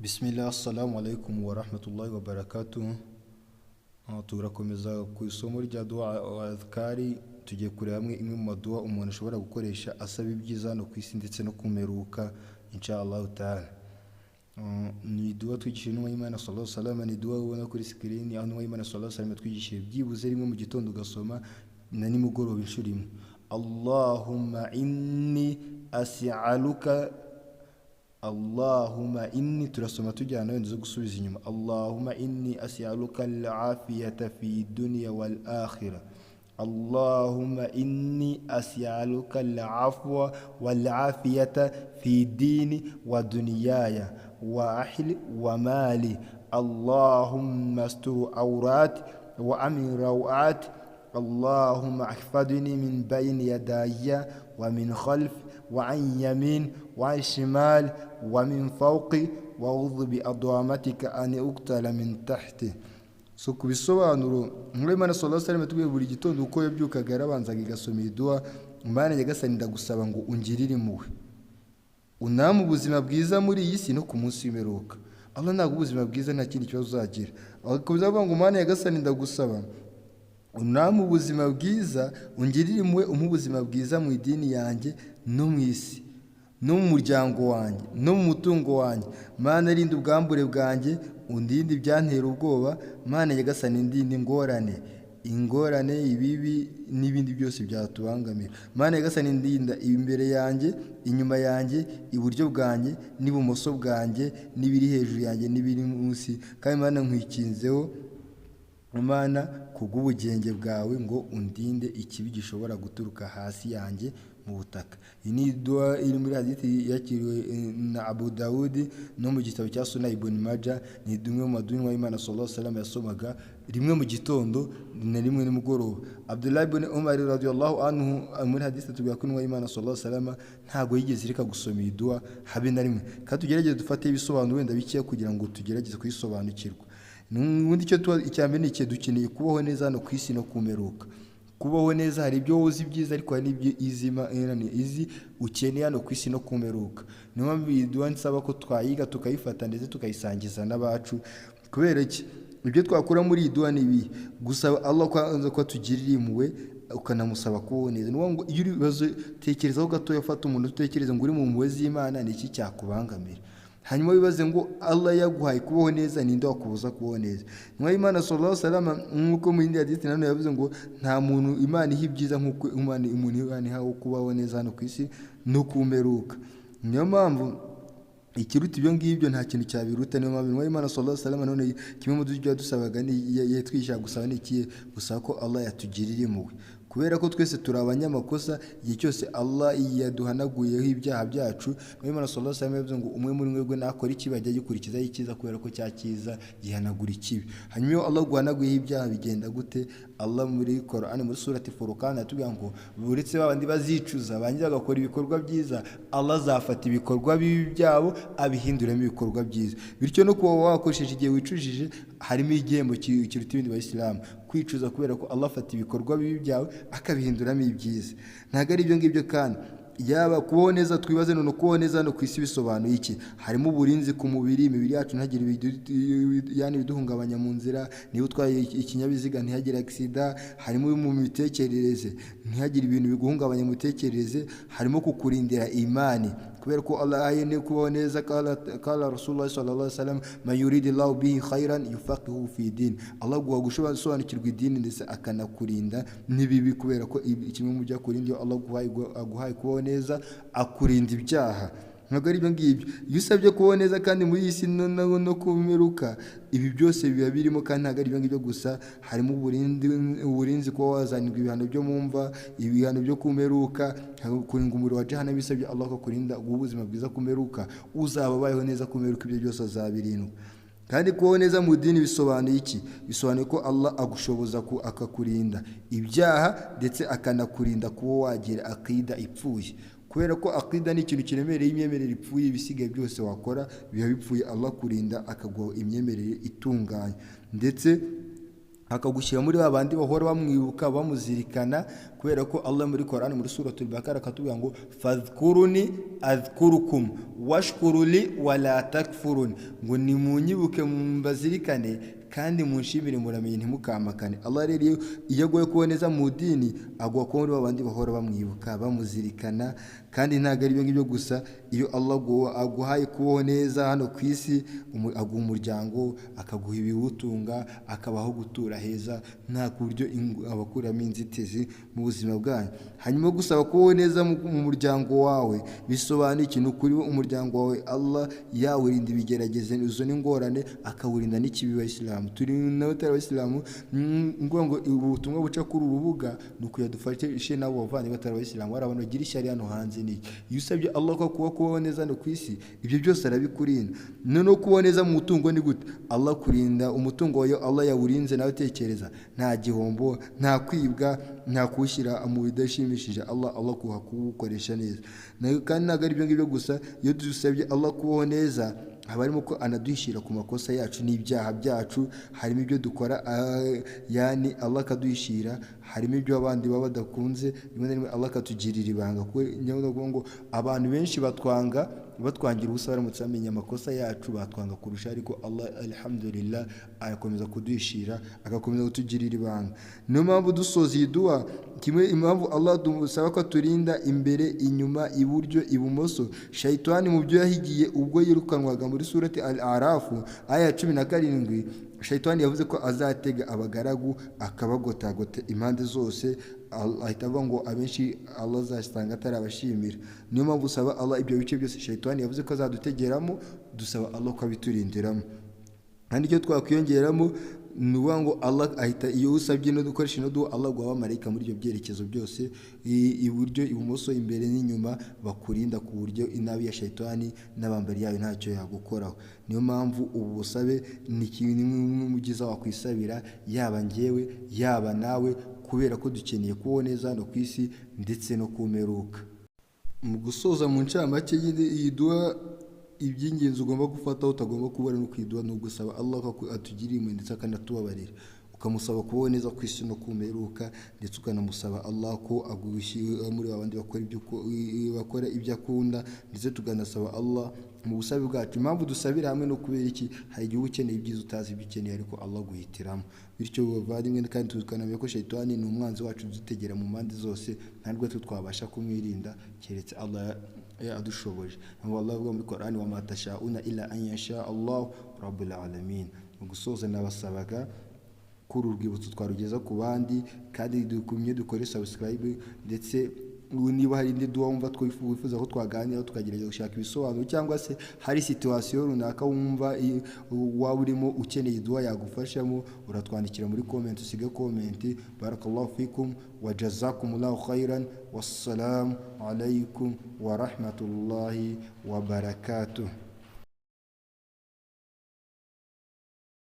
Bismillah, assalamu alaikum wa rahmatullahi wa barakatuh. Turakomeza ku isomo rya dua wa adhkari, tugiye kureba hamwe imwe mu maduwa umuntu ashobora gukoresha asaba ibyiza hano ku isi ndetse no kumeruka inshallah ta'ala. Ni dua twigishije n'uwa Imana sallallahu alaihi wasallam, ni dua ubona kuri screen, aho n'uwa Imana sallallahu alaihi wasallam twigishije byibuze rimwe mu gitondo ugasoma na nimugoroba inshuro imwe. Allahumma inni as'aluka, Allahumma inni, turasoma tujyana wenda zo gusubiza inyuma. Allahumma inni as'aluka al-afiyata fi dunya wal akhirah. Allahumma inni as'aluka al-afwa wal afiyata fi dini wa dunyaya wa ahli wa mali. Allahumma astur awrat wa amin rawat. Allahumma ahfadni min bayni yadayya wa min khalfi وعن يمين وعن شمال ومن فوقي وأعوذ بأضوامتك أن أقتل من تحته. So kubisobanuro muri Imana sallallahu alaihi wasallam tubwiye buri gitondo uko yabyukaga yarabanzaga igasoma idua, Imana nyagasani ndagusaba ngo ungirire impuhwe unama ubuzima bwiza muri iyi si no ku munsi w'imperuka. Allah ntabwo ubuzima bwiza nta kindi kibazo uzagira, akavuga ngo Imana nyagasani ndagusaba unama ubuzima bwiza, ungirire impuhwe umpa ubuzima bwiza mu idini yanjye no mu isi no mu muryango wanjye no mu mutungo wanjye. Mana rinda ubwambure bwanjye, undinde ibyantera ubwoba. Mana nyagasani ndinde ingorane ibibi n'ibindi byose byatubangamira. Mana nyagasani ndinda imbere yanjye, inyuma yanjye, iburyo bwanjye n'ibumoso bwanjye, n'ibiri hejuru yanjye n'ibiri munsi. Kandi Mana nkwikinzeho Mana kubw'ubugenge bwawe ngo undinde ikibi gishobora guturuka hasi yanjye mu butaka. Iyi ni dua iri muri hadithi yakiriwe na Abu Dawud no mu gitabo cya Sunan Ibn Majah. Ni dumwe mu madua wa Imana sallallahu alaihi wasallam yasomaga rimwe mu gitondo na rimwe nimugoroba. Abdullah ibn Umar radiyallahu anhu muri hadithi tubwira ko n'uwa Imana sallallahu alaihi wasallam ntago yigeze reka gusoma iyi dua habe na rimwe. Kandi tugerageze dufate ibisobanuro wenda bikeya kugira ngo tugerageze kuyisobanukirwa. Nubundi icyambere ni icyo dukeneye kubaho neza hano ku isi no kumeruka. Kubaho neza hari ibyo uzi byiza, ariko hari n'ibyo izi ukeneye hano ku isi no kumeruka. Niyo mpamvu iyi dua nsaba ko twayiga tukayifata ndetse tukayisangiza n'abacu. Kubera iki ibyo twakura muri iyi dua ni ibi: gusaba Allah ko atugirira impuhwe, ukanamusaba kubaho neza. Niyo ngo iyo uribazo tekerezaho gato, yafata umuntu utekereza ngo uri mu mpuhwe z'Imana ni iki cyakubangamira, hanyuma wibaze ngo Allah yaguhaye kubaho neza, ninde wakubuza kubaho neza? Niyo Imana sallallahu alaihi wasallam nkuko mu yindi hadith nanone yavuze ngo nta muntu Imana iha ibyiza nkuko umuntu iha kubaho neza hano ku isi no kumeruka. Niyo mpamvu ikiruta ibyo ngibyo nta kintu cyabiruta. Niyo mpamvu Imana sallallahu alaihi wasallam none kimwe mu byo dusabaga ni yatwisha gusaba ni ikihe? Gusaba ko Allah yatugirira impuhwe, kubera ko twese turi abanyamakosa. Igihe cyose Allah yaduhanaguyeho ibyaha byacu, Imana sallallahu alaihi wasallam yavuze ngo umwe muri mwebwe nakora ikibi ajya gikurikiza icyiza, kubera ko cya cyiza gihanagura ikibi. Hanyuma iyo Allah guhanaguyeho ibyaha bigenda gute? Allah muri Qur'an muri surati Furqan atubwira ngo buretse babandi bazicuza bangira bagakora ibikorwa byiza, Allah azafata ibikorwa bibi byabo abihinduramo ibikorwa byiza. Bityo no kuba wakoresheje igihe wicujije harimo igihembo kiruta ibindi bayisilamu, kwicuza, kubera ko Allah afata ibikorwa bibi byawe akabihinduramo ibyiza. Ntabwo ari ibyo ngibyo kandi yaba kubaho neza. Twibaze none kubaho neza no ku isi bisobanuye iki? Harimo uburinzi ku mubiri, imibiri yacu ntihagire ibiduhungabanya mu nzira. Niba utwaye ikinyabiziga ntihagire accident. Harimo mu mitekerereze, ntihagire ibintu biguhungabanya mu mitekerereze. Harimo kukurindira imani, kubera ko Allah ayene kubaho neza. Kala Rasulullah sallallahu alaihi wasallam, man yuridillahu bihi khairan yufaqihu fi din. Allah guha gusobanukirwa idini ndetse akanakurinda n'ibibi, kubera ko kimwe mu byo akurinda Allah aguhaye kubaho neza, akurinda ibyaha. Ntabwo ari ibyo ngibyo. Iyo usabye kubaho neza kandi muri iyi si no kumeruka, ibi byose biba birimo. Kandi ntabwo ari ibyo ngibyo gusa, harimo uburinzi kuba wazanirwa ibihano byo mu mva, ibihano byo kumeruka, kurinda umuriro wa jahannam. Bisabye Allah ko kurinda ubuzima bwiza kumeruka, uzaba abayeho neza kumeruka, ibyo byose azabirindwa. Kandi kubaho neza mu dini bisobanuye iki? Bisobanuye ko Allah agushoboza akakurinda ibyaha ndetse akanakurinda kuba wagira akida ipfuye, kubera ko akida ni ikintu kiremereye. Imyemerere ipfuye, ibisigaye byose wakora biba bipfuye. Allah kurinda akaguha imyemerere itunganye. Ndetse akagushyira muri babandi bahora bamwibuka bamuzirikana, kubera ko Allah muri Qur'an muri suratul Baqara akatubwira ngo fadhkuruni adhkurukum washkuruli wala takfurun, ngo nimunyibuke mbazirikane kandi munshimire muramenye ntimukamakane. Allah rero iyo agoye kuboneza mu dini agwa ko muri babandi bahora bamwibuka bamuzirikana. Kandi ntago ari ibyo gusa, iyo Allah aguhaye kubaho neza hano ku isi, aguha umuryango, akaguha ibiwutunga, akabaho gutura heza nta kuryo abakuramo inzitizi mu buzima bwanyu. Hanyuma gusaba kubaho neza mu muryango wawe bisobanuye ikintu kuri umuryango wawe, Allah yawurinda ibigerageze izo n'ingorane, akawurinda n'ikibi w'Abayisilamu. Turi n'abatari Abayisilamu, ngo ubutumwa buca kuri urubuga nuko yadufashe nabo bavanye batari Abayisilamu, hari abantu bagira ishyari hano hanze. Iyo usabye Allah ko kubaho neza no ku isi, ibyo byose arabikurinda. Noneho kubaho neza mu mutungo ni gute? Allah kurinda umutungo wawe, Allah yawurinze. Nawe tekereza, nta gihombo, nta kwibwa, nta kuwushyira mu bidashimishije. Allah kuwukoresha neza. Kandi ntabwo ari ibyo ngibyo gusa, iyo dusabye Allah kubaho neza haba harimo ko anaduhishira ku makosa yacu n'ibyaha byacu. Harimo ibyo dukora yani Allah akaduhishira, harimo ibyo abandi baba badakunze, rimwe na rimwe Allah akatugirira ibanga. Kuko ngo abantu benshi batwangira ubusa baramutse bamenye amakosa yacu batwanga kurusha, ariko Allah alhamdulillah arakomeza kuduhishira, agakomeza kutugirira ibanga. Niyo mpamvu dusoza iyi dua, kimwe impamvu Allah dusaba ko turinda imbere, inyuma, iburyo, ibumoso shayitani mu byo yahigiye ubwo yirukanwaga muri surati Al-Araf aya 17. Shayitani yavuze ko azatega abagaragu akabagotagote impande zose, ahita avuga ngo abenshi Allah azasanga atari abashimira. Niyo mpamvu usaba Allah ibyo bice byose Shayitani yavuze ko azadutegeramo, dusaba Allah ko abiturindiramo. Kandi icyo twakwiyongeramo nuwa ngo Allah ahita, iyo usabye no dukoresha no duha Allah guha abamarayika muri ibyo byerekezo byose, iburyo, ibumoso, imbere n'inyuma, bakurinda ku buryo inabi ya Shayitani n'abambari yayo ntacyo yagukoraho. Niyo mpamvu ubu busabe ni ikintu mugiza wakwisabira, yaba njyewe yaba nawe, kubera ko dukeneye kubaho neza no ku isi ndetse no kumeruka. Mu gusoza mu ncamake iyi dua, iby'ingenzi ugomba gufata utagomba kubara no kwidua no gusaba Allah ko atugirire imwe ndetse akanatubabarira, ukamusaba kubaho neza ku isi no kumeruka, ndetse ukanamusaba Allah ko agushyira muri abandi bakora ibyo akunda, ndetse tuganasaba Allah mu busabe bwacu. Impamvu dusabira hamwe no kubera iki? Hari igihe ukeneye ibyiza utazi ibyo ukeneye, ariko Allah guhitiramo. Bityo bavandimwe, kandi tukanamenya ko Shayitani ni umwanzi wacu dutegera mu mpande zose, ntabwo twabasha kumwirinda keretse Allah adushoboje. Allah avuga muri Qur'an, wa ma tashauna illa an yasha Allah rabbul alamin. Mu gusoza nabasabaga kuri urwibutso twarugeza ku bandi, kandi dukumye dukore subscribe, ndetse niba hari indi dua wumva twifuza ko twaganira tukagerageza gushaka ibisobanuro, cyangwa se hari situation runaka wumva waba urimo ukeneye dua yagufashamo, uratwandikira muri comment, usige comment. Barakallahu fikum wa jazakumullahu khairan, wassalamu alaikum wa rahmatullahi wa barakatuh.